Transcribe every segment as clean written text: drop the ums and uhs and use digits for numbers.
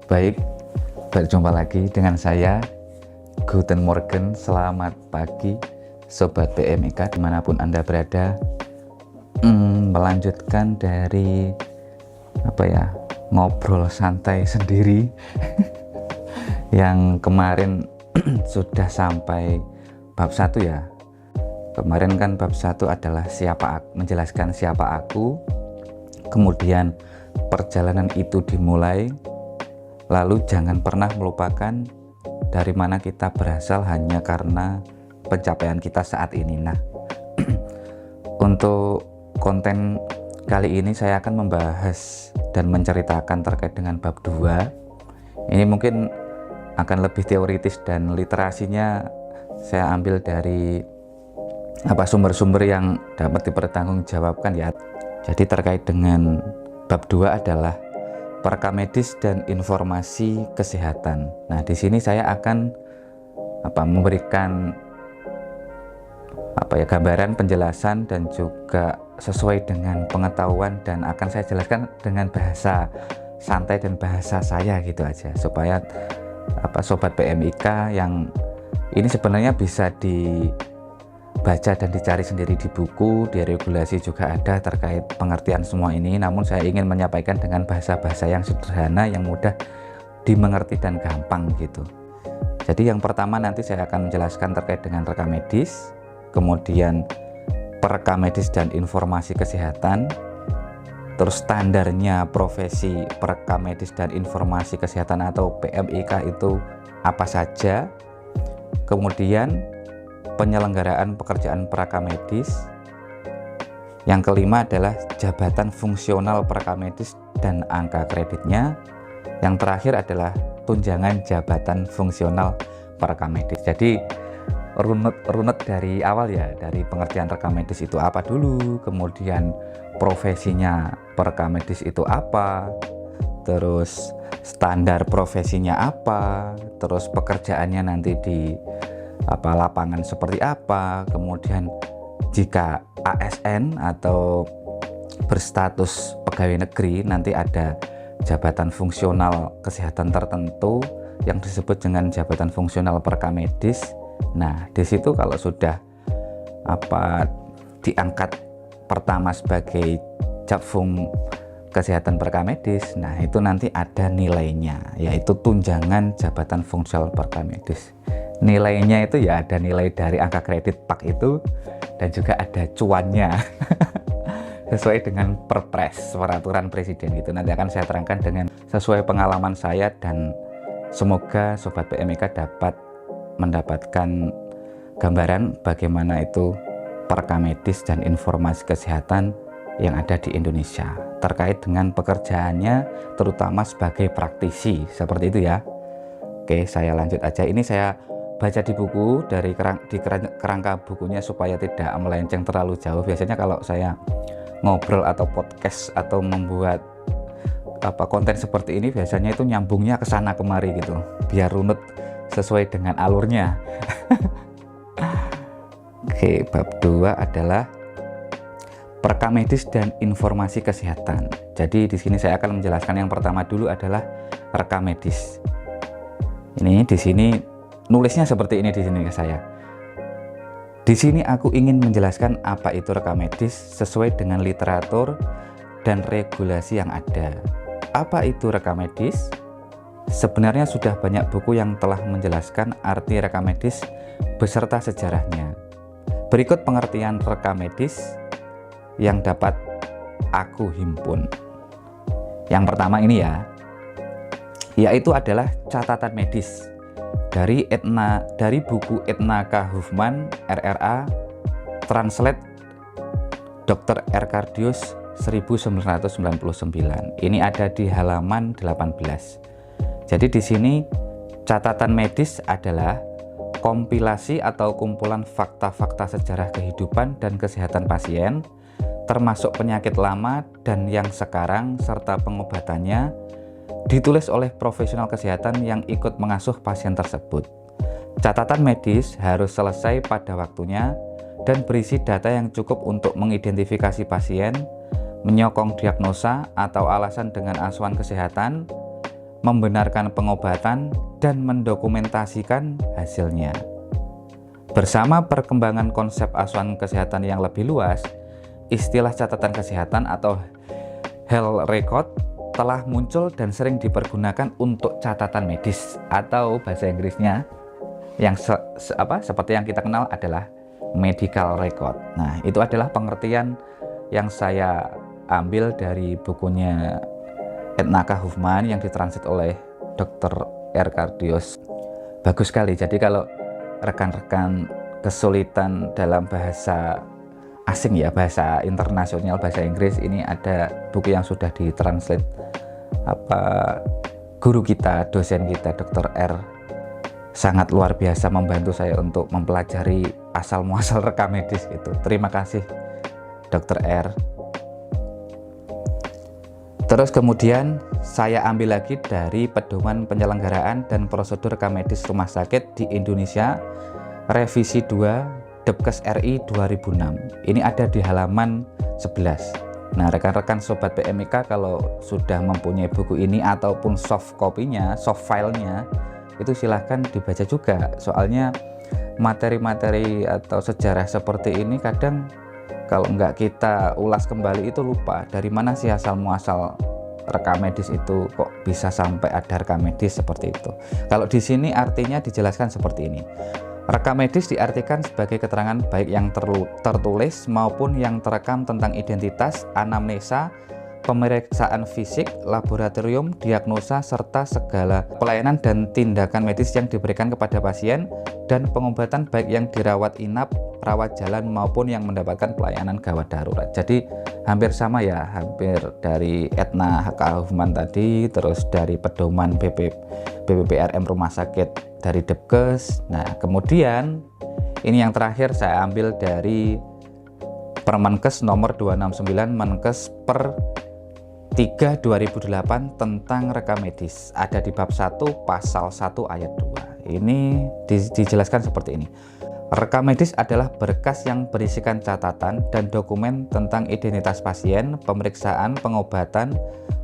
Baik, berjumpa lagi dengan saya. Guten Morgen, selamat pagi Sobat PMIK dimanapun Anda berada. Melanjutkan dari ngobrol santai sendiri yang kemarin sudah sampai bab 1 ya. Kemarin kan bab 1 adalah menjelaskan siapa aku, kemudian perjalanan itu dimulai. Lalu jangan pernah melupakan dari mana kita berasal hanya karena pencapaian kita saat ini. Nah, untuk konten kali ini saya akan membahas dan menceritakan terkait dengan bab 2. Ini mungkin akan lebih teoritis dan literasinya saya ambil dari sumber-sumber yang dapat dipertanggungjawabkan ya. Jadi terkait dengan bab 2 adalah perekam medis dan informasi kesehatan. Nah, di sini saya akan memberikan gambaran, penjelasan dan juga sesuai dengan pengetahuan, dan akan saya jelaskan dengan bahasa santai dan bahasa saya gitu aja, supaya Sobat PMIK yang ini sebenarnya bisa dibaca dan dicari sendiri di buku, di regulasi juga ada terkait pengertian semua ini. Namun saya ingin menyampaikan dengan bahasa-bahasa yang sederhana, yang mudah dimengerti dan gampang gitu. Jadi yang pertama nanti saya akan menjelaskan terkait dengan rekam medis, kemudian perekam medis dan informasi kesehatan, terus standarnya profesi perekam medis dan informasi kesehatan atau PMIK itu apa saja, kemudian penyelenggaraan pekerjaan perekam medis. Yang kelima adalah jabatan fungsional perekam medis dan angka kreditnya. Yang terakhir adalah tunjangan jabatan fungsional perekam medis. Jadi runut dari awal ya, dari pengertian rekam medis itu apa dulu, kemudian profesinya perekam medis itu apa, terus standar profesinya apa, terus pekerjaannya nanti di lapangan seperti apa, kemudian jika ASN atau berstatus pegawai negeri nanti ada jabatan fungsional kesehatan tertentu yang disebut dengan jabatan fungsional perekam medis. Nah, di situ kalau sudah diangkat pertama sebagai jabfung kesehatan perekam medis, nah itu nanti ada nilainya, yaitu tunjangan jabatan fungsional perekam medis. Nilainya itu ya ada nilai dari angka kredit PAK itu, dan juga ada cuannya sesuai dengan peraturan presiden gitu. Nanti akan saya terangkan dengan sesuai pengalaman saya, dan semoga Sobat PMIK dapat mendapatkan gambaran bagaimana itu perekam medis dan informasi kesehatan yang ada di Indonesia terkait dengan pekerjaannya, terutama sebagai praktisi seperti itu ya. Oke, saya lanjut aja. Ini saya baca di buku, di kerangka bukunya supaya tidak melenceng terlalu jauh. Biasanya kalau saya ngobrol atau podcast atau membuat konten seperti ini, biasanya itu nyambungnya ke sana kemari gitu, biar runut sesuai dengan alurnya. Oke, bab 2 adalah perekam medis dan informasi kesehatan. Jadi di sini saya akan menjelaskan yang pertama dulu adalah rekam medis. Ini di sini nulisnya seperti ini di sini ke saya. Di sini aku ingin menjelaskan apa itu rekam medis sesuai dengan literatur dan regulasi yang ada. Apa itu rekam medis? Sebenarnya sudah banyak buku yang telah menjelaskan arti rekam medis beserta sejarahnya. Berikut pengertian rekam medis yang dapat aku himpun. Yang pertama ini ya, yaitu adalah catatan medis dari buku Edna K. Huffman RRA Translate Dr. R. Cardius 1999. Ini ada di halaman 18. Jadi di sini catatan medis adalah kompilasi atau kumpulan fakta-fakta sejarah kehidupan dan kesehatan pasien, termasuk penyakit lama dan yang sekarang serta pengobatannya, ditulis oleh profesional kesehatan yang ikut mengasuh pasien tersebut. Catatan medis harus selesai pada waktunya dan berisi data yang cukup untuk mengidentifikasi pasien, menyokong diagnosa atau alasan dengan asuhan kesehatan, membenarkan pengobatan, dan mendokumentasikan hasilnya. Bersama perkembangan konsep asuhan kesehatan yang lebih luas, istilah catatan kesehatan atau health record telah muncul dan sering dipergunakan untuk catatan medis, atau bahasa Inggrisnya yang seperti yang kita kenal adalah medical record. Nah, itu adalah pengertian yang saya ambil dari bukunya Edna Kaufman yang ditranslate oleh Dr. R. Kardios. Bagus sekali. Jadi kalau rekan-rekan kesulitan dalam bahasa asing ya, bahasa internasional, bahasa Inggris, ini ada buku yang sudah ditranslate guru kita, dosen kita, Dr. R. sangat luar biasa membantu saya untuk mempelajari asal muasal rekam medis gitu. Terima kasih Dr. R. Terus kemudian saya ambil lagi dari Pedoman Penyelenggaraan dan Prosedur Rekam Medis Rumah Sakit di Indonesia, revisi 2 Depkes RI 2006. Ini ada di halaman 11. Nah, rekan-rekan sobat PMIK kalau sudah mempunyai buku ini ataupun soft copy-nya, soft file-nya, itu silahkan dibaca juga. Soalnya materi-materi atau sejarah seperti ini kadang kalau nggak kita ulas kembali itu lupa dari mana sih asal muasal rekam medis itu, kok bisa sampai ada rekam medis seperti itu. Kalau di sini artinya dijelaskan seperti ini. Rekam medis diartikan sebagai keterangan baik yang tertulis maupun yang terekam tentang identitas, anamnesa, pemeriksaan fisik, laboratorium, diagnosa, serta segala pelayanan dan tindakan medis yang diberikan kepada pasien dan pengobatan baik yang dirawat inap, rawat jalan maupun yang mendapatkan pelayanan gawat darurat. Jadi hampir sama ya, hampir dari Edna Kaufman tadi, terus dari Pedoman BPPRM Rumah Sakit dari Depkes. Nah, kemudian ini yang terakhir saya ambil dari Permenkes nomor 269 Menkes per 3 2008 tentang rekam medis. Ada di bab 1 pasal 1 ayat 2. Ini dijelaskan seperti ini. Rekam medis adalah berkas yang berisikan catatan dan dokumen tentang identitas pasien, pemeriksaan, pengobatan,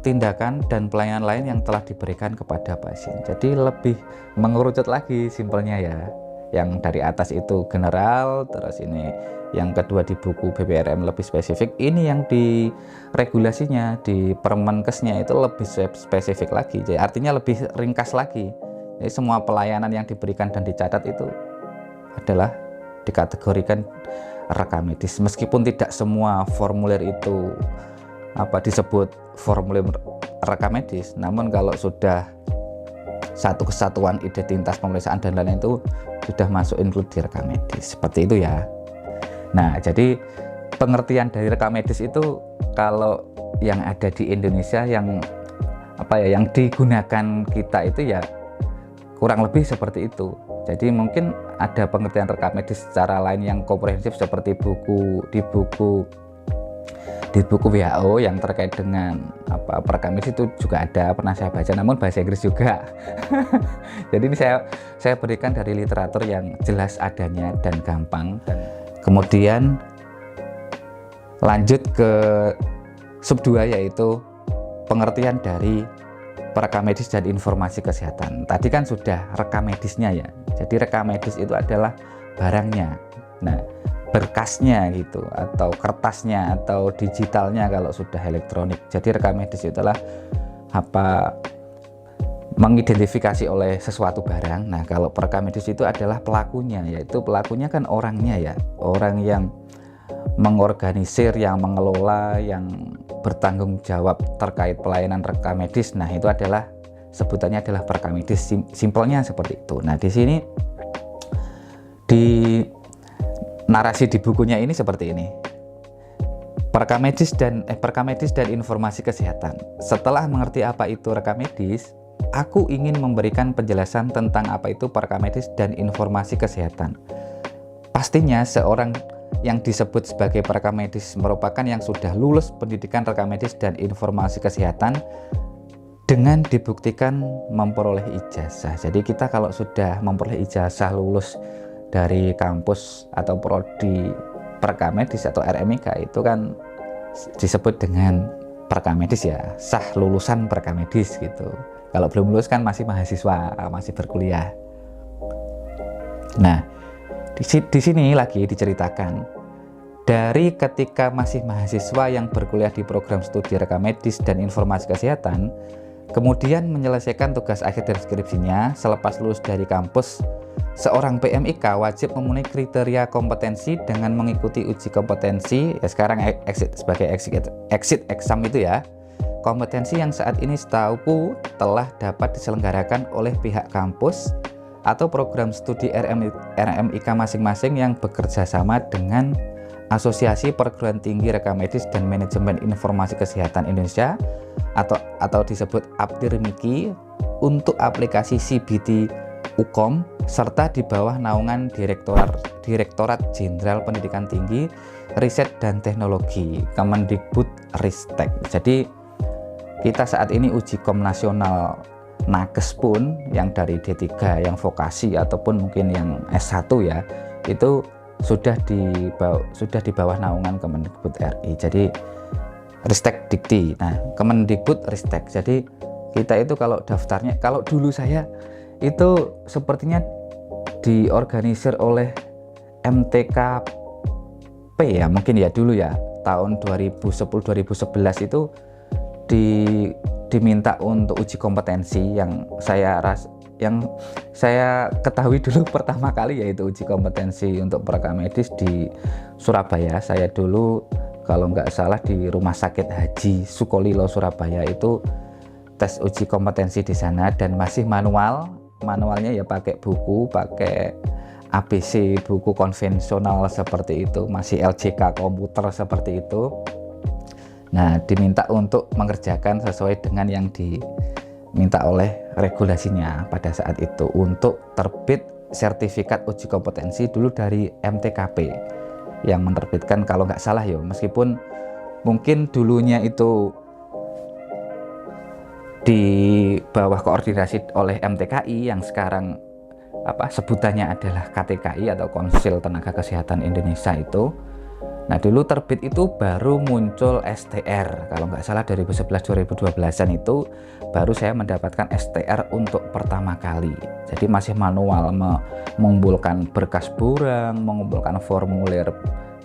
tindakan, dan pelayanan lain yang telah diberikan kepada pasien. Jadi lebih mengerucut lagi simpelnya ya. Yang dari atas itu general, terus ini yang kedua di buku BPRM lebih spesifik. Ini yang di regulasinya, di Permenkesnya itu lebih spesifik lagi. Jadi artinya lebih ringkas lagi. Jadi semua pelayanan yang diberikan dan dicatat itu adalah dikategorikan rekam medis, meskipun tidak semua formulir itu disebut formulir rekam medis, namun kalau sudah satu kesatuan identitas, pemeriksaan dan lain-lain itu sudah masuk include di rekam medis, seperti itu ya. Nah, jadi pengertian dari rekam medis itu kalau yang ada di Indonesia yang yang digunakan kita itu ya kurang lebih seperti itu. Jadi mungkin ada pengertian rekam medis secara lain yang komprehensif seperti di buku WHO yang terkait dengan rekam medis itu juga ada, pernah saya baca, namun bahasa Inggris juga. Jadi ini saya berikan dari literatur yang jelas adanya dan gampang. Kemudian lanjut ke sub 2 yaitu pengertian dari rekam medis dan informasi kesehatan. Tadi kan sudah rekam medisnya ya. Jadi rekam medis itu adalah barangnya. Nah, berkasnya gitu, atau kertasnya, atau digitalnya kalau sudah elektronik. Jadi rekam medis itu adalah mengidentifikasi oleh sesuatu barang. Nah, kalau rekam medis itu adalah pelakunya, yaitu pelakunya kan orangnya ya. Orang yang mengorganisir, yang mengelola, yang bertanggung jawab terkait pelayanan rekam medis. Nah, itu adalah sebutannya adalah rekam medis. Simpelnya seperti itu. Nah, di sini di narasi di bukunya ini seperti ini. Rekam medis dan informasi kesehatan. Setelah mengerti apa itu rekam medis, aku ingin memberikan penjelasan tentang apa itu rekam medis dan informasi kesehatan. Pastinya seorang yang disebut sebagai perekam medis merupakan yang sudah lulus pendidikan rekam medis dan informasi kesehatan dengan dibuktikan memperoleh ijazah. Jadi kita kalau sudah memperoleh ijazah lulus dari kampus atau prodi perekam medis atau RMIK itu kan disebut dengan perkamedis ya, sah lulusan perkamedis gitu. Kalau belum lulus kan masih mahasiswa, masih berkuliah. Nah, di sini lagi diceritakan dari ketika masih mahasiswa yang berkuliah di program studi rekam medis dan informasi kesehatan, kemudian menyelesaikan tugas akhir dari skripsinya. Selepas lulus dari kampus, seorang PMIK wajib memenuhi kriteria kompetensi dengan mengikuti uji kompetensi, ya sekarang sebagai exit exam itu ya. Kompetensi yang saat ini setahuku telah dapat diselenggarakan oleh pihak kampus atau program studi RMIK masing-masing yang bekerja sama dengan Asosiasi Perguruan Tinggi Rekam Medis dan Manajemen Informasi Kesehatan Indonesia atau disebut APTIRMIKI untuk aplikasi CBT UKOM serta di bawah naungan Direktorat Jenderal Pendidikan Tinggi, Riset dan Teknologi Kemendikbud-Ristek. Jadi kita saat ini uji kom nasional nakes pun yang dari D3, yang vokasi ataupun mungkin yang S1 ya, itu sudah di bawah naungan Kemendikbud RI. Jadi Ristek Dikti. Nah, Kemendikbud Ristek. Jadi kita itu kalau daftarnya, kalau dulu saya itu sepertinya diorganisir oleh MTKP ya, mungkin ya dulu ya, tahun 2010-2011 itu diminta untuk uji kompetensi yang saya ketahui dulu pertama kali, yaitu uji kompetensi untuk perekam medis di Surabaya. Saya dulu kalau nggak salah di Rumah Sakit Haji Sukolilo Surabaya itu tes uji kompetensi di sana, dan masih manualnya ya pakai buku, pakai ABC, buku konvensional seperti itu, masih LJK komputer seperti itu. Nah, diminta untuk mengerjakan sesuai dengan yang diminta oleh regulasinya pada saat itu untuk terbit sertifikat uji kompetensi dulu dari MTKP yang menerbitkan, kalau nggak salah ya, meskipun mungkin dulunya itu di bawah koordinasi oleh MTKI yang sekarang sebutannya adalah KTKI atau Konsil Tenaga Kesehatan Indonesia itu. Nah, dulu terbit itu baru muncul STR, kalau nggak salah 2011-2012an itu baru saya mendapatkan STR untuk pertama kali. Jadi masih manual, mengumpulkan berkas borang, mengumpulkan formulir.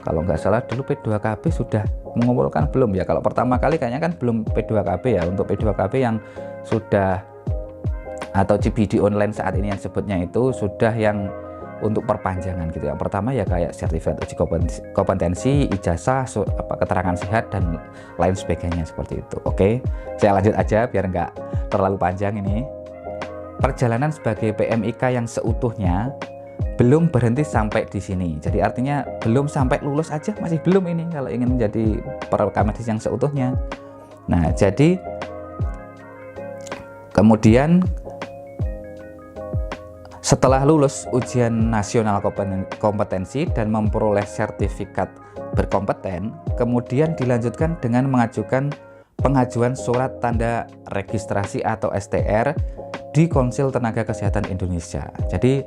Kalau nggak salah dulu P2KB sudah mengumpulkan belum ya? Kalau pertama kali kayaknya kan belum P2KB ya. Untuk P2KB yang sudah atau CBD online saat ini yang sebutnya itu sudah yang untuk perpanjangan gitu ya. Pertama ya kayak sertifikat uji kompetensi, ijazah, keterangan sehat dan lain sebagainya seperti itu. Oke, saya lanjut aja biar nggak terlalu panjang ini. Perjalanan sebagai PMIK yang seutuhnya belum berhenti sampai di sini. Jadi artinya belum sampai lulus aja masih belum ini kalau ingin menjadi perekam medis yang seutuhnya. Nah, jadi kemudian setelah lulus ujian nasional kompetensi dan memperoleh sertifikat berkompeten, kemudian dilanjutkan dengan mengajukan pengajuan surat tanda registrasi atau STR di Konsil Tenaga Kesehatan Indonesia. Jadi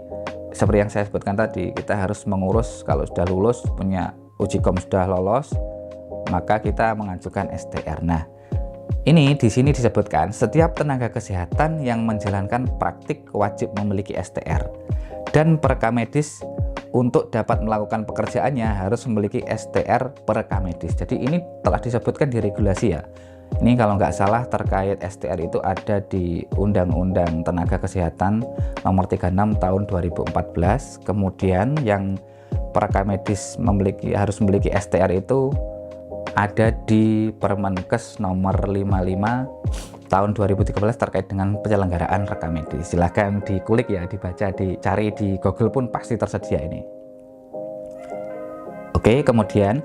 seperti yang saya sebutkan tadi, kita harus mengurus kalau sudah lulus, punya uji kom sudah lolos, maka kita mengajukan STR. Nah, ini di sini disebutkan setiap tenaga kesehatan yang menjalankan praktik wajib memiliki STR, dan perekam medis untuk dapat melakukan pekerjaannya harus memiliki STR perekam medis. Jadi ini telah disebutkan di regulasi ya. Ini kalau nggak salah terkait STR itu ada di Undang-Undang Tenaga Kesehatan Nomor 36 Tahun 2014. Kemudian yang perekam medis harus memiliki STR itu ada di Permenkes nomor 55 tahun 2013 terkait dengan penyelenggaraan rekam medis. Silahkan dikulik ya, dibaca, dicari di Google pun pasti tersedia ini. Oke, kemudian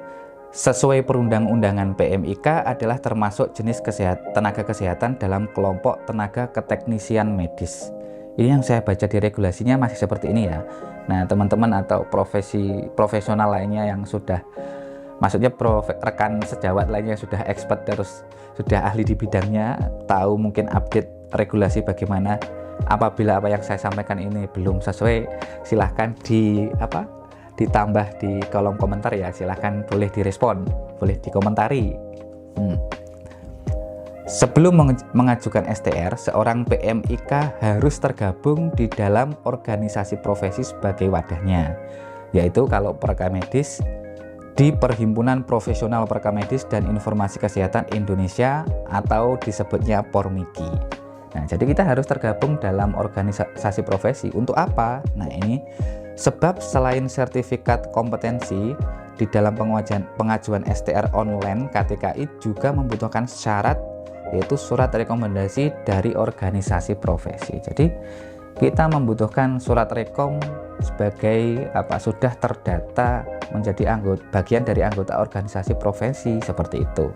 sesuai perundang-undangan PMIK adalah termasuk jenis tenaga kesehatan dalam kelompok tenaga keteknisian medis. Ini yang saya baca di regulasinya masih seperti ini ya. Nah, teman-teman atau profesional lainnya yang sudah, maksudnya rekan sejawat lainnya sudah expert terus sudah ahli di bidangnya, tahu mungkin update regulasi bagaimana. Apabila apa yang saya sampaikan ini belum sesuai, silahkan ditambah di kolom komentar ya, silahkan boleh direspon, boleh dikomentari. Sebelum mengajukan STR, seorang PMIK harus tergabung di dalam organisasi profesi sebagai wadahnya, yaitu kalau Perkamedis di Perhimpunan Profesional Perkamedis dan Informasi Kesehatan Indonesia atau disebutnya Pormiki. Nah, jadi kita harus tergabung dalam organisasi profesi. Untuk apa? Nah, ini sebab selain sertifikat kompetensi, di dalam pengajuan STR online KTKI juga membutuhkan syarat, yaitu surat rekomendasi dari organisasi profesi. Jadi kita membutuhkan surat rekom sebagai sudah terdata menjadi bagian dari anggota organisasi profesi seperti itu.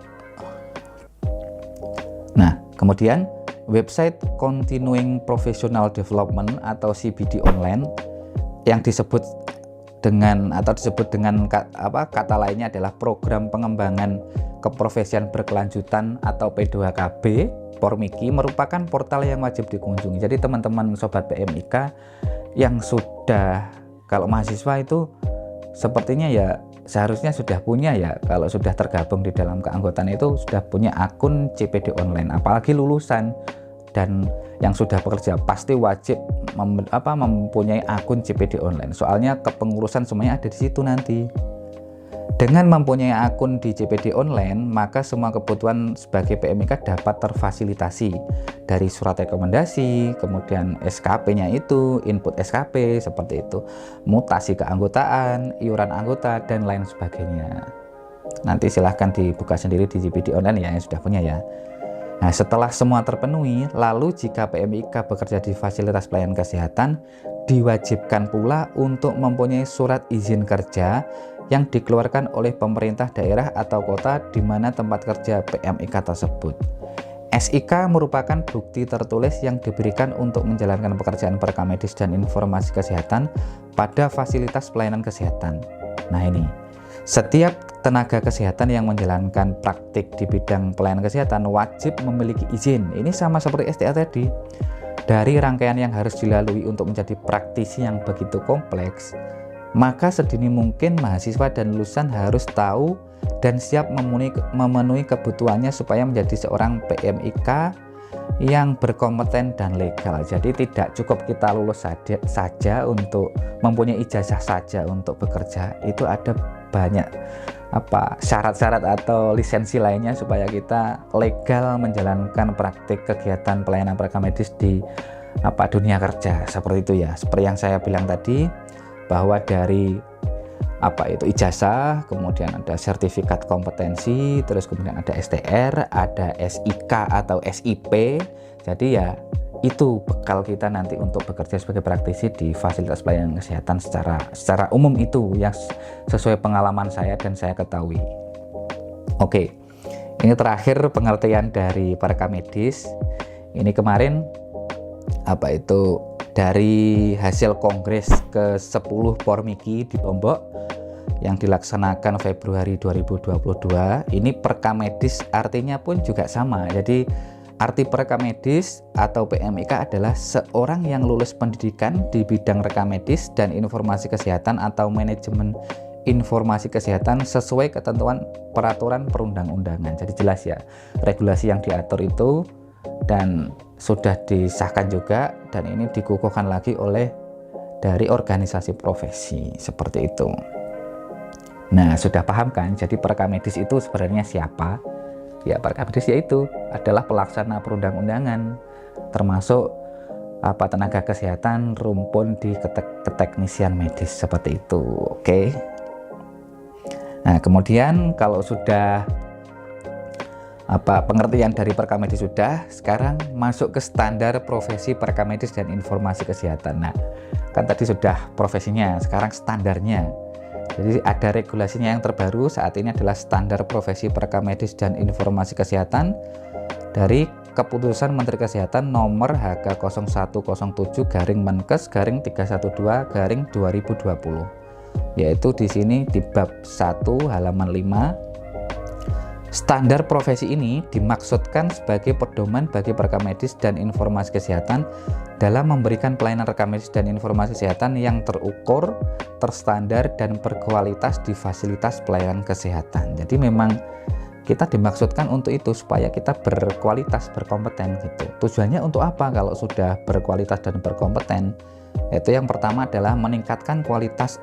Nah, kemudian website Continuing Professional Development atau CPD online yang disebut dengan kata lainnya adalah Program Pengembangan Keprofesian Berkelanjutan atau P2KB Pormiki, merupakan portal yang wajib dikunjungi. Jadi teman-teman sobat PMIK yang sudah, kalau mahasiswa itu sepertinya ya seharusnya sudah punya ya, kalau sudah tergabung di dalam keanggotaan itu sudah punya akun CPD online, apalagi lulusan dan yang sudah bekerja pasti wajib mempunyai akun CPD online. Soalnya kepengurusan semuanya ada di situ nanti. Dengan mempunyai akun di CPD online, maka semua kebutuhan sebagai PMIK dapat terfasilitasi dari surat rekomendasi, kemudian SKP-nya itu, input SKP seperti itu, mutasi keanggotaan, iuran anggota dan lain sebagainya. Nanti silahkan dibuka sendiri di CPD online ya yang sudah punya ya. Nah, setelah semua terpenuhi, lalu jika PMIK bekerja di fasilitas pelayanan kesehatan, diwajibkan pula untuk mempunyai surat izin kerja yang dikeluarkan oleh pemerintah daerah atau kota di mana tempat kerja PMIK tersebut. SIK merupakan bukti tertulis yang diberikan untuk menjalankan pekerjaan Perkamedis dan Informasi Kesehatan pada fasilitas pelayanan kesehatan. Nah, ini setiap tenaga kesehatan yang menjalankan praktik di bidang pelayanan kesehatan wajib memiliki izin. Ini sama seperti STR tadi. Dari rangkaian yang harus dilalui untuk menjadi praktisi yang begitu kompleks, maka sedini mungkin mahasiswa dan lulusan harus tahu dan siap memenuhi kebutuhannya supaya menjadi seorang PMIK yang berkompeten dan legal. Jadi tidak cukup kita lulus saja untuk mempunyai ijazah saja untuk bekerja. Itu ada banyak syarat-syarat atau lisensi lainnya supaya kita legal menjalankan praktik kegiatan pelayanan Perkamedis di dunia kerja seperti itu ya. Seperti yang saya bilang tadi, bahwa dari ijazah, kemudian ada sertifikat kompetensi, terus kemudian ada STR, ada SIK atau SIP. Jadi ya itu bekal kita nanti untuk bekerja sebagai praktisi di fasilitas pelayanan kesehatan secara umum, itu yang sesuai pengalaman saya dan saya ketahui. Oke, ini terakhir pengertian dari Perkamedis. Ini kemarin dari hasil kongres ke-10 Pormiki di Lombok yang dilaksanakan Februari 2022. Ini Perkamedis artinya pun juga sama. Jadi arti Perkamedis atau PMIK adalah seorang yang lulus pendidikan di bidang rekamedis dan informasi kesehatan atau manajemen informasi kesehatan sesuai ketentuan peraturan perundang-undangan. Jadi jelas ya, regulasi yang diatur itu dan sudah disahkan juga, dan ini dikukuhkan lagi oleh dari organisasi profesi seperti itu. Nah, sudah paham kan? Jadi Perkamedis itu sebenarnya siapa? Ya, Perkamedis yaitu adalah pelaksana perundang-undangan, termasuk tenaga kesehatan rumpun di keteknisian medis seperti itu. Oke. Nah, kemudian kalau sudah pengertian dari Perkamedis sudah, sekarang masuk ke standar profesi Perkamedis dan Informasi Kesehatan. Nah, kan tadi sudah profesinya, sekarang standarnya. Jadi ada regulasinya yang terbaru saat ini adalah standar profesi Perkamedis dan Informasi Kesehatan dari Keputusan Menteri Kesehatan nomor HK01.7/Menkes/312/2020, yaitu di sini di bab 1 halaman 5. Standar profesi ini dimaksudkan sebagai pedoman bagi Perkamedis dan Informasi Kesehatan dalam memberikan pelayanan rekamedis dan informasi kesehatan yang terukur, terstandar, dan berkualitas di fasilitas pelayanan kesehatan. Jadi memang kita dimaksudkan untuk itu, supaya kita berkualitas, berkompeten gitu. Tujuannya untuk apa kalau sudah berkualitas dan berkompeten? Yaitu yang pertama adalah meningkatkan kualitas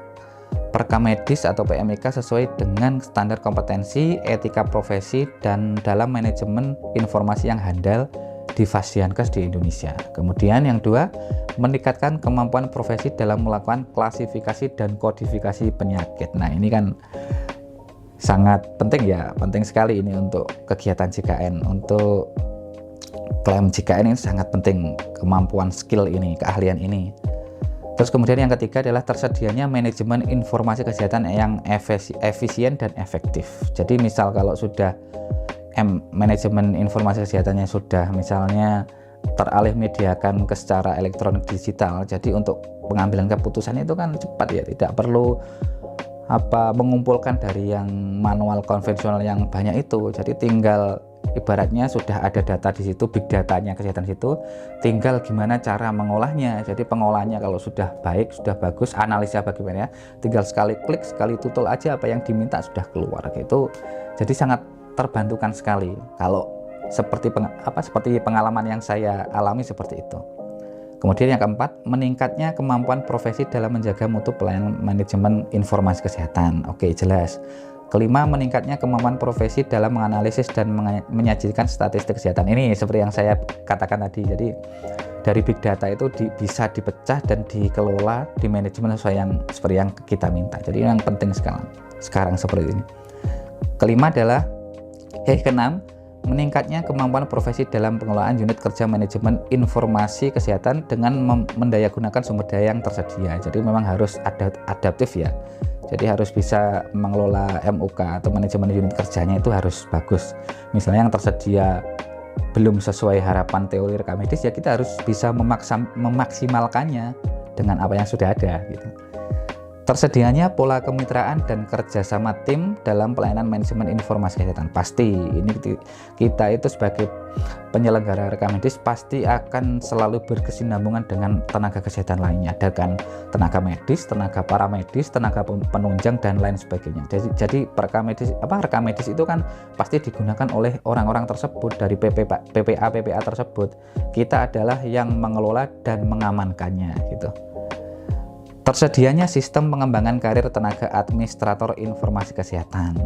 perkamedis atau PMIK sesuai dengan standar kompetensi, etika profesi, dan dalam manajemen informasi yang handal di Fasiankes di Indonesia. Kemudian yang dua, meningkatkan kemampuan profesi dalam melakukan klasifikasi dan kodifikasi penyakit. Nah, ini kan sangat penting ya, penting sekali ini untuk kegiatan JKN. Untuk klaim JKN ini sangat penting, kemampuan skill ini, keahlian ini. Terus kemudian yang ketiga adalah tersedianya manajemen informasi kesehatan yang efisien dan efektif. Jadi misal kalau sudah manajemen informasi kesehatannya sudah misalnya teralih mediakan ke secara elektronik digital, jadi untuk pengambilan keputusan itu kan cepat ya, tidak perlu mengumpulkan dari yang manual konvensional yang banyak itu. Jadi tinggal ibaratnya sudah ada data di situ, big datanya kesehatan situ, tinggal gimana cara mengolahnya. Jadi pengolahannya kalau sudah baik, sudah bagus, analisa bagaimana, tinggal sekali klik, sekali tutul aja apa yang diminta sudah keluar gitu. Jadi sangat terbantukan sekali kalau seperti pengalaman yang saya alami seperti itu. Kemudian yang keempat, meningkatnya kemampuan profesi dalam menjaga mutu pelayanan manajemen informasi kesehatan. Oke, jelas. Kelima, meningkatnya kemampuan profesi dalam menganalisis dan menyajikan statistik kesehatan. Ini seperti yang saya katakan tadi. Jadi dari big data itu bisa dipecah dan dikelola di manajemen seperti yang kita minta. Jadi yang penting sekarang seperti ini. Keenam, meningkatnya kemampuan profesi dalam pengelolaan unit kerja manajemen informasi kesehatan dengan mendayagunakan sumber daya yang tersedia. Jadi memang harus adaptif ya. Jadi harus bisa mengelola MUK atau manajemen unit kerjanya itu harus bagus. Misalnya yang tersedia belum sesuai harapan teori rekam medis, ya kita harus bisa memaksimalkannya dengan apa yang sudah ada gitu. Tersedianya pola kemitraan dan kerjasama tim dalam pelayanan manajemen informasi kesehatan. Pasti ini kita itu sebagai penyelenggara rekam medis pasti akan selalu berkesinambungan dengan tenaga kesehatan lainnya. Ada kan tenaga medis, tenaga paramedis, tenaga penunjang dan lain sebagainya. Jadi rekam medis itu kan pasti digunakan oleh orang-orang tersebut dari PPA tersebut. Kita adalah yang mengelola dan mengamankannya gitu. Tersedianya sistem pengembangan karir tenaga administrator informasi kesehatan.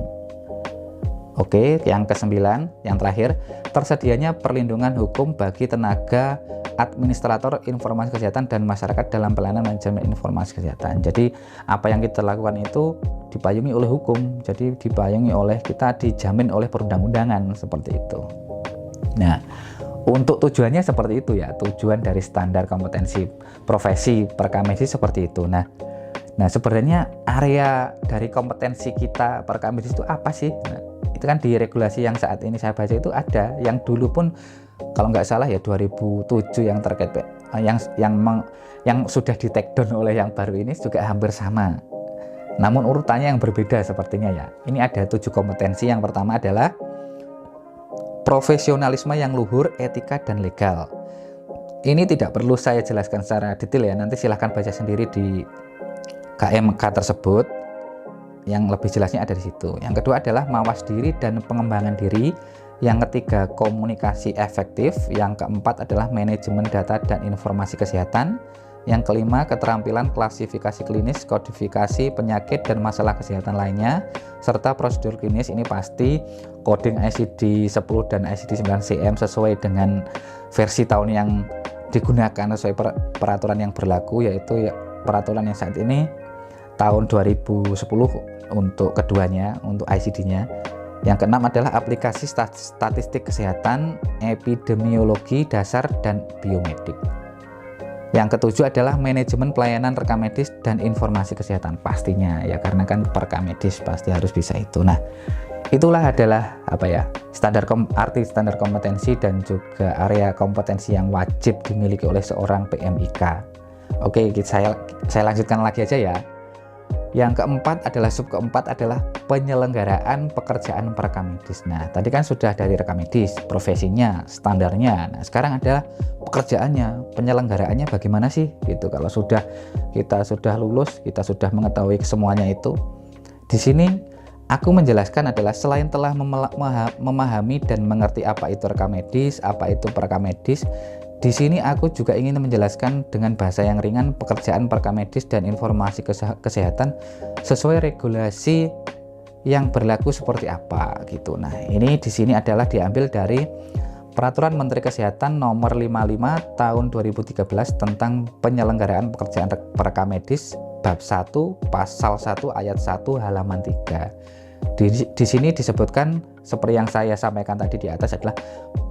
Oke, yang kesembilan, yang terakhir, tersedianya perlindungan hukum bagi tenaga administrator informasi kesehatan dan masyarakat dalam pelayanan manajemen informasi kesehatan. Jadi apa yang kita lakukan itu dipayungi oleh hukum, jadi kita dijamin oleh perundang-undangan seperti itu. Nah, untuk tujuannya seperti itu ya, tujuan dari standar kompetensi profesi rekam medis seperti itu. Nah sebenarnya area dari kompetensi kita rekam medis itu apa sih? Nah, itu kan di regulasi yang saat ini saya baca itu ada, yang dulu pun kalau nggak salah ya 2007 yang terkait yang sudah di take down oleh yang baru ini juga hampir sama. Namun urutannya yang berbeda sepertinya ya. Ini ada 7 kompetensi. Yang pertama adalah profesionalisme yang luhur, etika dan legal. Ini tidak perlu saya jelaskan secara detail ya, nanti silahkan baca sendiri di KMK tersebut. Yang lebih jelasnya ada di situ. Yang kedua adalah mawas diri dan pengembangan diri. Yang ketiga, komunikasi efektif. Yang keempat adalah manajemen data dan informasi kesehatan. Yang kelima, keterampilan klasifikasi klinis, kodifikasi penyakit dan masalah kesehatan lainnya, serta prosedur klinis. Ini pasti coding ICD-10 dan ICD-9 CM sesuai dengan versi tahun yang digunakan sesuai peraturan yang berlaku, yaitu peraturan yang saat ini tahun 2010 untuk keduanya, untuk ICD-nya. Yang keenam adalah aplikasi statistik kesehatan, epidemiologi dasar dan biomedik. Yang ketujuh adalah manajemen pelayanan rekam medis dan informasi kesehatan, pastinya ya, karena kan rekam medis pasti harus bisa itu. Nah, itulah adalah arti standar kompetensi dan juga area kompetensi yang wajib dimiliki oleh seorang PMIK. Oke, saya lanjutkan lagi aja ya. Yang keempat adalah sub keempat adalah penyelenggaraan pekerjaan perekam medis. Nah, tadi kan sudah dari rekam medis, profesinya, standarnya. Nah, sekarang adalah pekerjaannya, penyelenggaraannya bagaimana sih? Gitu. Kalau kita sudah lulus, kita sudah mengetahui semuanya itu. Di sini aku menjelaskan adalah selain telah memahami dan mengerti apa itu rekam medis, apa itu perekam medis, di sini aku juga ingin menjelaskan dengan bahasa yang ringan pekerjaan perekam medis dan informasi kesehatan sesuai regulasi yang berlaku seperti apa gitu. Nah, ini di sini adalah diambil dari Peraturan Menteri Kesehatan Nomor 55 Tahun 2013 tentang penyelenggaraan pekerjaan perekam medis bab 1 pasal 1 ayat 1 halaman 3. Di sini disebutkan seperti yang saya sampaikan tadi di atas adalah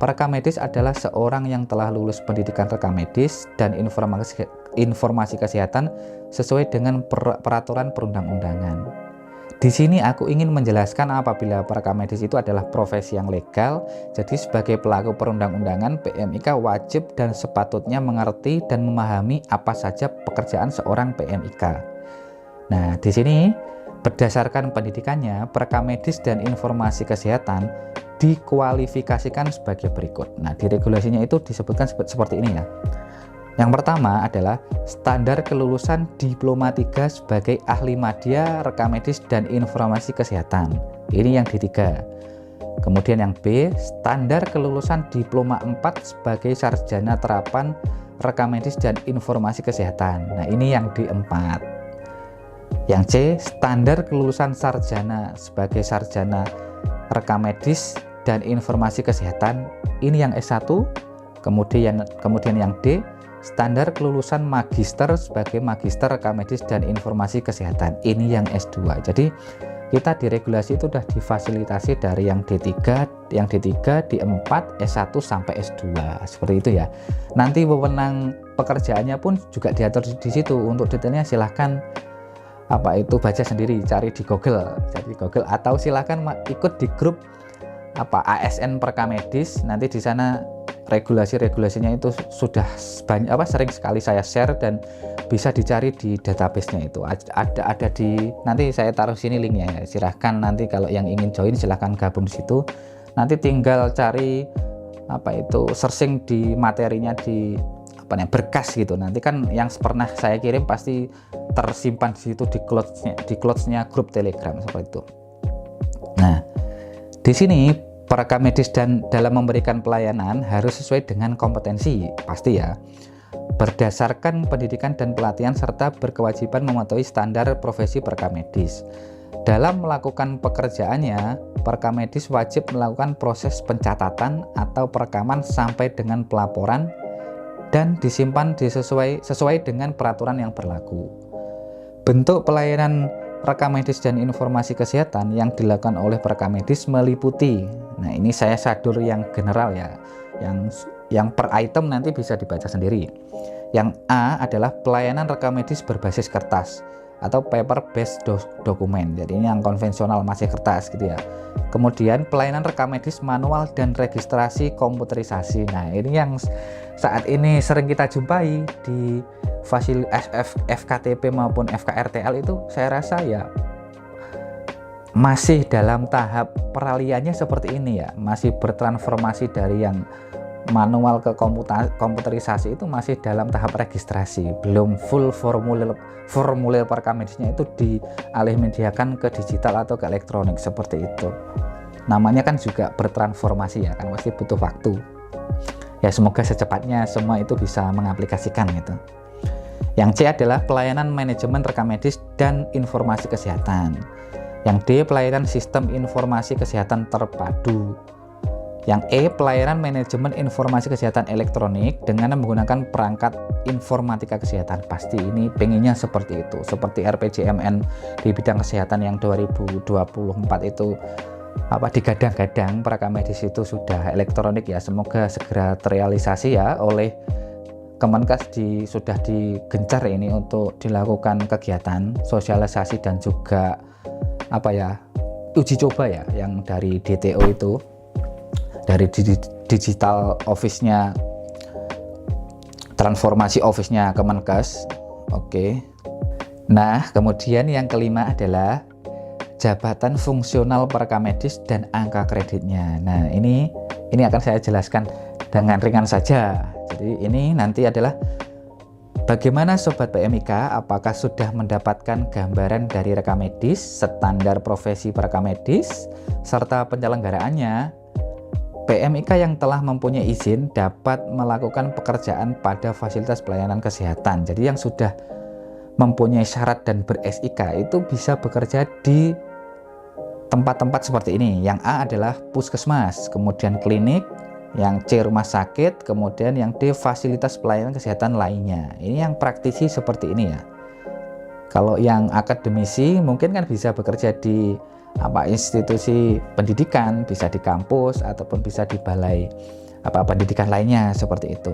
perekam medis adalah seorang yang telah lulus pendidikan rekam medis dan informasi kesehatan sesuai dengan peraturan perundang-undangan. Di sini aku ingin menjelaskan apabila perekam medis itu adalah profesi yang legal, jadi sebagai pelaku perundang-undangan PMIK wajib dan sepatutnya mengerti dan memahami apa saja pekerjaan seorang PMIK. Nah, di sini berdasarkan pendidikannya, perekam medis dan informasi kesehatan dikualifikasikan sebagai berikut. Nah, di regulasinya itu disebutkan seperti ini ya. Yang pertama adalah standar kelulusan Diploma 3 sebagai ahli media, rekam medis, dan informasi kesehatan. Ini yang D3. Kemudian yang B, standar kelulusan Diploma 4 sebagai sarjana terapan, rekam medis, dan informasi kesehatan. Nah, ini yang D4. Yang C, standar kelulusan sarjana sebagai sarjana rekam medis dan informasi kesehatan. Ini yang S1. Kemudian yang D, standar kelulusan magister sebagai magister rekam medis dan informasi kesehatan. Ini yang S2. Jadi kita di regulasi itu sudah difasilitasi dari yang D3, D4, S1 sampai S2. Seperti itu ya. Nanti wewenang pekerjaannya pun juga diatur di situ. Untuk detailnya silahkan baca sendiri, cari di Google, atau silahkan ikut di grup ASN Perekam Medis. Nanti di sana regulasinya itu sudah sering sekali saya share dan bisa dicari di database-nya itu. Ada di, nanti saya taruh sini linknya ya. Silahkan nanti kalau yang ingin join silahkan gabung di situ. Nanti tinggal cari searching di materinya di berkas gitu. Nanti kan yang pernah saya kirim pasti tersimpan di situ di close-nya grup Telegram seperti itu. Nah, di sini perekam medis dan dalam memberikan pelayanan harus sesuai dengan kompetensi, pasti ya. Berdasarkan pendidikan dan pelatihan serta berkewajiban mematuhi standar profesi perekam medis. Dalam melakukan pekerjaannya, perekam medis wajib melakukan proses pencatatan atau perekaman sampai dengan pelaporan dan disimpan sesuai dengan peraturan yang berlaku. Bentuk pelayanan rekam medis dan informasi kesehatan yang dilakukan oleh perekam medis meliputi, nah ini saya sadur yang general ya, yang per item nanti bisa dibaca sendiri. Yang A adalah pelayanan rekam medis berbasis kertas atau paper based dokumen, jadi ini yang konvensional masih kertas gitu ya. Kemudian pelayanan rekam medis manual dan registrasi komputerisasi. Nah, ini yang saat ini sering kita jumpai di FKTP maupun FKRTL itu, saya rasa ya masih dalam tahap peralihannya seperti ini ya, masih bertransformasi dari yang manual ke komputerisasi itu masih dalam tahap registrasi, belum full formulir perekam medisnya itu dialihmediakan ke digital atau ke elektronik seperti itu. Namanya kan juga bertransformasi ya, kan masih butuh waktu. Ya semoga secepatnya semua itu bisa mengaplikasikan gitu. Yang C adalah pelayanan manajemen rekam medis dan informasi kesehatan. Yang D, pelayanan sistem informasi kesehatan terpadu. Yang E, pelayanan manajemen informasi kesehatan elektronik dengan menggunakan perangkat informatika kesehatan. Pasti ini pengennya seperti itu, seperti RPJMN di bidang kesehatan yang 2024 itu digadang-gadang perekam medis itu sudah elektronik ya. Semoga segera terrealisasi ya oleh Kemenkes. Sudah digencar ini untuk dilakukan kegiatan sosialisasi dan juga uji coba ya, yang dari DTO itu, dari digital office-nya, transformasi office-nya Kemenkes. Oke. Nah, kemudian yang kelima adalah jabatan fungsional perekam medis dan angka kreditnya. Nah, ini akan saya jelaskan dengan ringan saja. Jadi ini nanti adalah Bagaimana Sobat PMIK? Apakah sudah mendapatkan gambaran dari rekam medis, standar profesi perekam medis, serta penyelenggaraannya? PMIK yang telah mempunyai izin dapat melakukan pekerjaan pada fasilitas pelayanan kesehatan. Jadi yang sudah mempunyai syarat dan ber-SIK itu bisa bekerja di tempat-tempat seperti ini. Yang A adalah puskesmas, kemudian klinik, yang C rumah sakit, kemudian yang D fasilitas pelayanan kesehatan lainnya. Ini yang praktisi seperti ini ya. Kalau yang akademisi mungkin kan bisa bekerja di institusi pendidikan, bisa di kampus ataupun bisa di balai pendidikan lainnya seperti itu.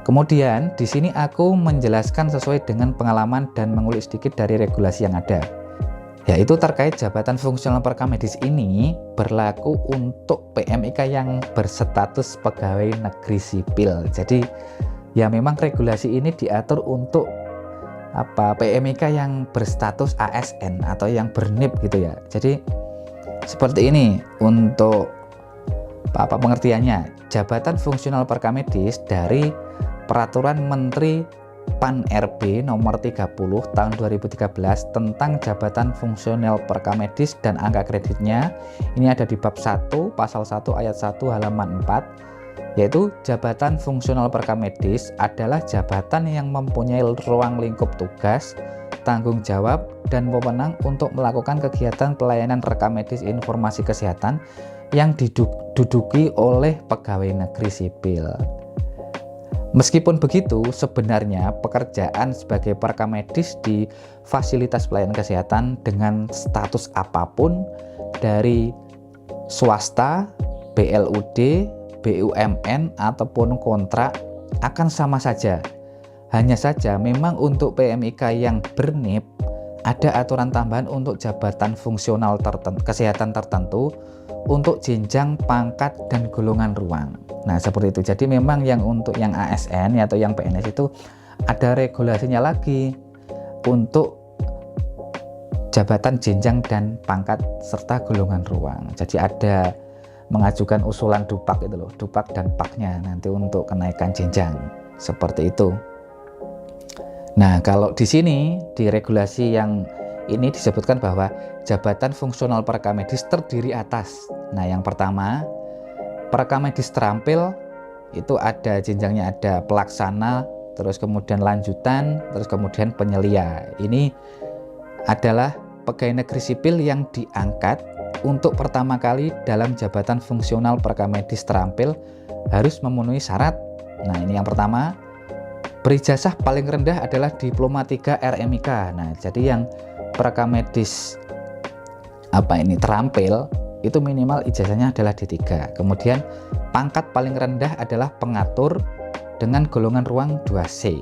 Kemudian di sini aku menjelaskan sesuai dengan pengalaman dan mengulik sedikit dari regulasi yang ada. Yaitu terkait jabatan fungsional perekam medis ini berlaku untuk PMIK yang berstatus pegawai negeri sipil. Jadi ya memang regulasi ini diatur untuk PMIK yang berstatus ASN atau yang bernip gitu ya. Jadi seperti ini untuk pengertiannya. Jabatan fungsional perekam medis dari Peraturan Menteri PAN RB nomor 30 tahun 2013 tentang jabatan fungsional perekam medis dan angka kreditnya. Ini ada di bab 1 pasal 1 ayat 1 halaman 4, yaitu jabatan fungsional perekam medis adalah jabatan yang mempunyai ruang lingkup tugas, tanggung jawab, dan wewenang untuk melakukan kegiatan pelayanan rekam medis informasi kesehatan yang diduduki oleh pegawai negeri sipil. Meskipun begitu, sebenarnya pekerjaan sebagai perekam medis di fasilitas pelayanan kesehatan dengan status apapun dari swasta, BLUD, BUMN, ataupun kontrak akan sama saja. Hanya saja memang untuk PMIK yang bernip ada aturan tambahan untuk jabatan fungsional kesehatan tertentu untuk jenjang, pangkat, dan golongan ruang. Nah seperti itu. Jadi memang yang untuk yang ASN atau yang PNS itu ada regulasinya lagi untuk jabatan, jenjang, dan pangkat serta golongan ruang. Jadi ada mengajukan usulan dupak itu loh, dupak dan paknya nanti untuk kenaikan jenjang seperti itu. Nah kalau di sini di regulasi yang ini disebutkan bahwa jabatan fungsional perekam medis terdiri atas. Nah yang pertama, perekam medis terampil itu ada jenjangnya, ada pelaksana, terus kemudian lanjutan, terus kemudian penyelia. Ini adalah pegawai negeri sipil yang diangkat untuk pertama kali dalam jabatan fungsional perekam medis terampil harus memenuhi syarat. Nah ini yang pertama, berijazah paling rendah adalah diploma 3 RMIK. Nah jadi yang perekam medis terampil itu minimal ijazahnya adalah D3. Kemudian pangkat paling rendah adalah pengatur dengan golongan ruang 2C.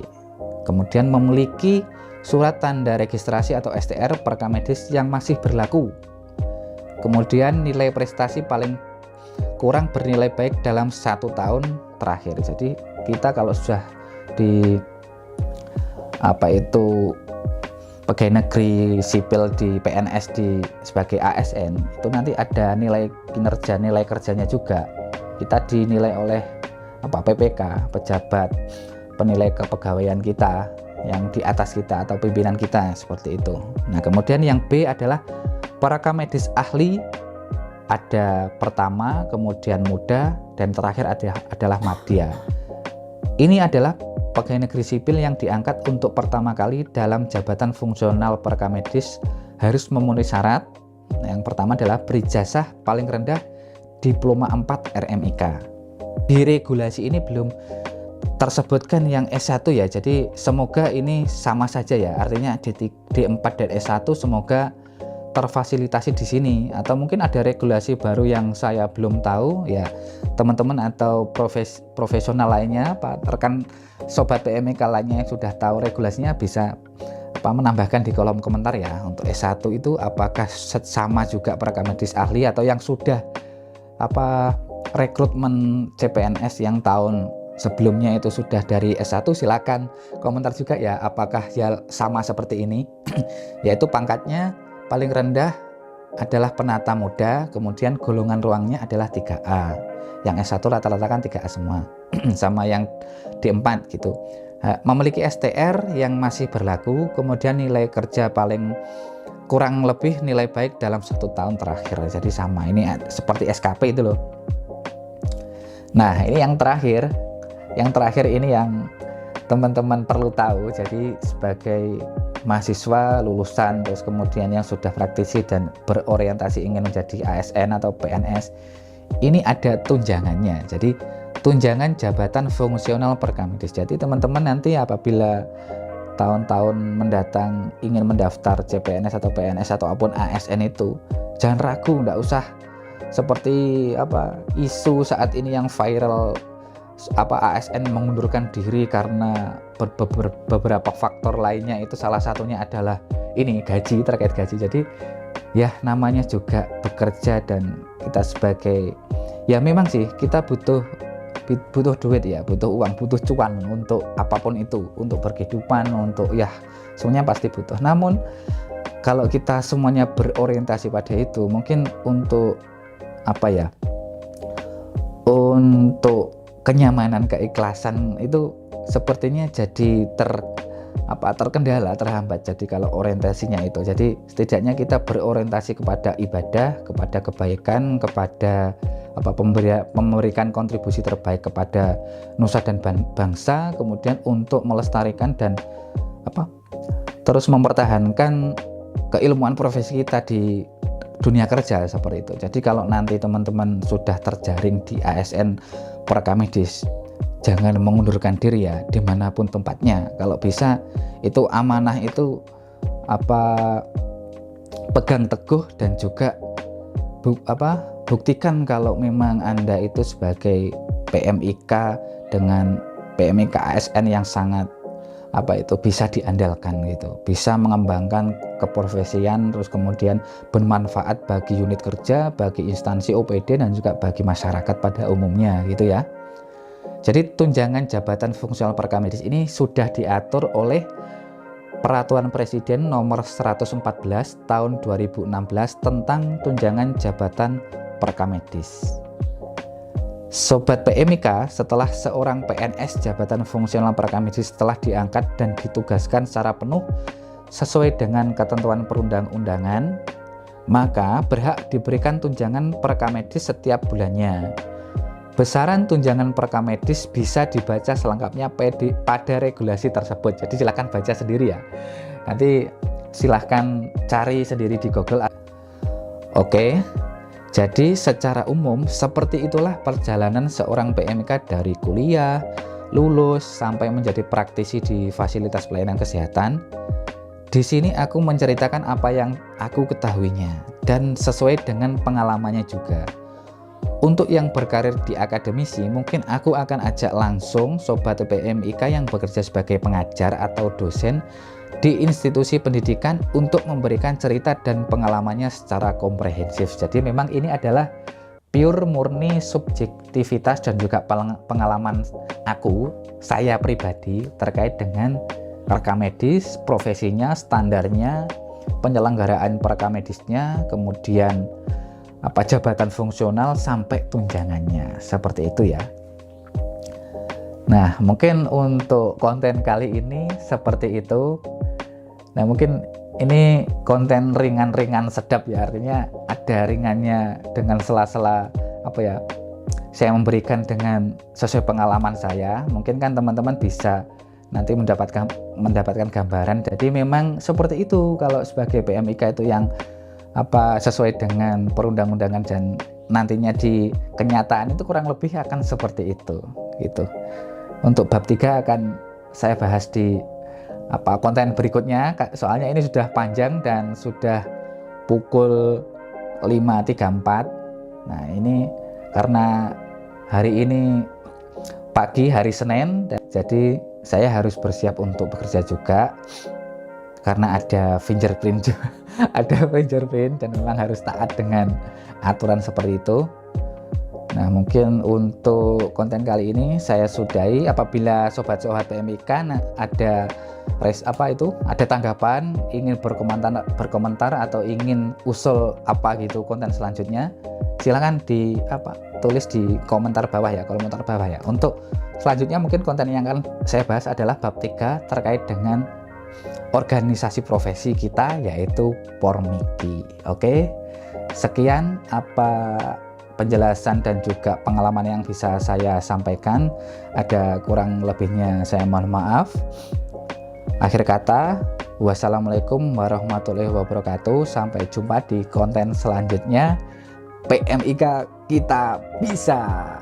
Kemudian memiliki surat tanda registrasi atau STR perekam medis yang masih berlaku. Kemudian nilai prestasi paling kurang bernilai baik dalam 1 tahun terakhir. Jadi kita kalau sudah di pegawai negeri sipil di PNS sebagai ASN itu nanti ada nilai kinerja, nilai kerjanya juga. Kita dinilai oleh PPK, pejabat penilai kepegawaian kita yang di atas kita atau pimpinan kita seperti itu. Nah kemudian yang B adalah perekam medis ahli, ada pertama, kemudian muda, dan terakhir adalah madya. Ini adalah pegawai negeri sipil yang diangkat untuk pertama kali dalam jabatan fungsional perekam medis harus memenuhi syarat. Yang pertama adalah berijazah paling rendah diploma 4 RMIK. Di regulasi ini belum tersebutkan yang S1 ya, jadi semoga ini sama saja ya, artinya D4 dan S1 semoga terfasilitasi di sini, atau mungkin ada regulasi baru yang saya belum tahu ya. Teman-teman atau profesional lainnya, rekan sobat PMIK lainnya yang sudah tahu regulasinya bisa menambahkan di kolom komentar ya. Untuk S1 itu apakah sama juga perekam medis ahli atau yang sudah rekrutmen CPNS yang tahun sebelumnya itu sudah dari S1, silakan komentar juga ya, apakah ya sama seperti ini. Yaitu pangkatnya paling rendah adalah penata muda, kemudian golongan ruangnya adalah 3A. Yang S1 rata-rata kan 3A semua. Sama yang D4 gitu. memiliki STR yang masih berlaku, kemudian nilai kerja paling kurang lebih nilai baik dalam 1 tahun terakhir. Jadi sama, ini seperti SKP itu loh. Nah, ini yang terakhir ini yang teman-teman perlu tahu. Jadi sebagai mahasiswa lulusan terus kemudian yang sudah praktisi dan berorientasi ingin menjadi ASN atau PNS, ini ada tunjangannya. Jadi tunjangan jabatan fungsional Perkamedis. Jadi teman-teman nanti apabila tahun-tahun mendatang ingin mendaftar CPNS atau PNS ataupun ASN itu, jangan ragu, nggak usah seperti isu saat ini yang viral, ASN mengundurkan diri karena beberapa faktor lainnya. Itu salah satunya adalah ini gaji, terkait gaji. Jadi ya namanya juga bekerja, dan kita sebagai, ya memang sih kita butuh duit ya, butuh uang, butuh cuan untuk apapun itu, untuk berkehidupan, untuk ya semuanya pasti butuh. Namun kalau kita semuanya berorientasi pada itu, mungkin untuk untuk kenyamanan, keikhlasan itu sepertinya jadi terkendala, terhambat. Jadi kalau orientasinya itu, jadi setidaknya kita berorientasi kepada ibadah, kepada kebaikan, kepada memberikan kontribusi terbaik kepada nusa dan bangsa, kemudian untuk melestarikan dan terus mempertahankan keilmuan profesi kita di dunia kerja seperti itu. Jadi kalau nanti teman-teman sudah terjaring di ASN Perkamedis, jangan mengundurkan diri ya, dimanapun tempatnya. Kalau bisa itu amanah itu pegang teguh, dan juga buktikan kalau memang Anda itu sebagai PMIK dengan PMIK ASN yang sangat bisa diandalkan gitu, bisa mengembangkan keprofesian, terus kemudian bermanfaat bagi unit kerja, bagi instansi OPD, dan juga bagi masyarakat pada umumnya gitu ya. Jadi tunjangan jabatan fungsional Perkamedis ini sudah diatur oleh Peraturan Presiden nomor 114 tahun 2016 tentang tunjangan jabatan Perkamedis. Sobat PMIK, setelah seorang PNS jabatan fungsional Perkamedis telah diangkat dan ditugaskan secara penuh sesuai dengan ketentuan perundang-undangan, maka berhak diberikan tunjangan Perkamedis setiap bulannya. Besaran tunjangan Perkamedis bisa dibaca selengkapnya pada regulasi tersebut. Jadi silahkan baca sendiri ya. Nanti silahkan cari sendiri di Google. Oke. Jadi secara umum seperti itulah perjalanan seorang PMIK dari kuliah, lulus, sampai menjadi praktisi di fasilitas pelayanan kesehatan. Di sini aku menceritakan apa yang aku ketahuinya dan sesuai dengan pengalamannya juga. Untuk yang berkarir di akademisi, mungkin aku akan ajak langsung sobat PMIK yang bekerja sebagai pengajar atau dosen di institusi pendidikan untuk memberikan cerita dan pengalamannya secara komprehensif. Jadi memang ini adalah pure murni subjektivitas dan juga pengalaman saya pribadi terkait dengan Perkamedis, profesinya, standarnya, penyelenggaraan Perkamedisnya, kemudian jabatan fungsional sampai tunjangannya, seperti itu ya. Nah, mungkin untuk konten kali ini seperti itu. Nah, mungkin ini konten ringan-ringan sedap ya, artinya ada ringannya dengan sela-sela saya memberikan dengan sesuai pengalaman saya. Mungkin kan teman-teman bisa nanti mendapatkan gambaran. Jadi memang seperti itu kalau sebagai PMIK itu yang sesuai dengan perundang-undangan, dan nantinya di kenyataan itu kurang lebih akan seperti itu gitu. Untuk bab 3 akan saya bahas di konten berikutnya, soalnya ini sudah panjang dan sudah pukul 5.34. Nah, ini karena hari ini pagi, hari Senin, jadi saya harus bersiap untuk bekerja juga karena ada fingerprint juga. Ada fingerprint dan memang harus taat dengan aturan seperti itu. Nah, mungkin untuk konten kali ini saya sudahi. Apabila sobat-sobat PMIK ada ada tanggapan, ingin berkomentar atau ingin usul konten selanjutnya, silakan tulis di komentar bawah ya, Untuk selanjutnya mungkin konten yang akan saya bahas adalah bab 3 terkait dengan organisasi profesi kita, yaitu Pormiki. Oke, sekian apa penjelasan dan juga pengalaman yang bisa saya sampaikan. Ada kurang lebihnya saya mohon maaf. Akhir kata, wassalamualaikum warahmatullahi wabarakatuh. Sampai jumpa di konten selanjutnya. PMIK kita bisa.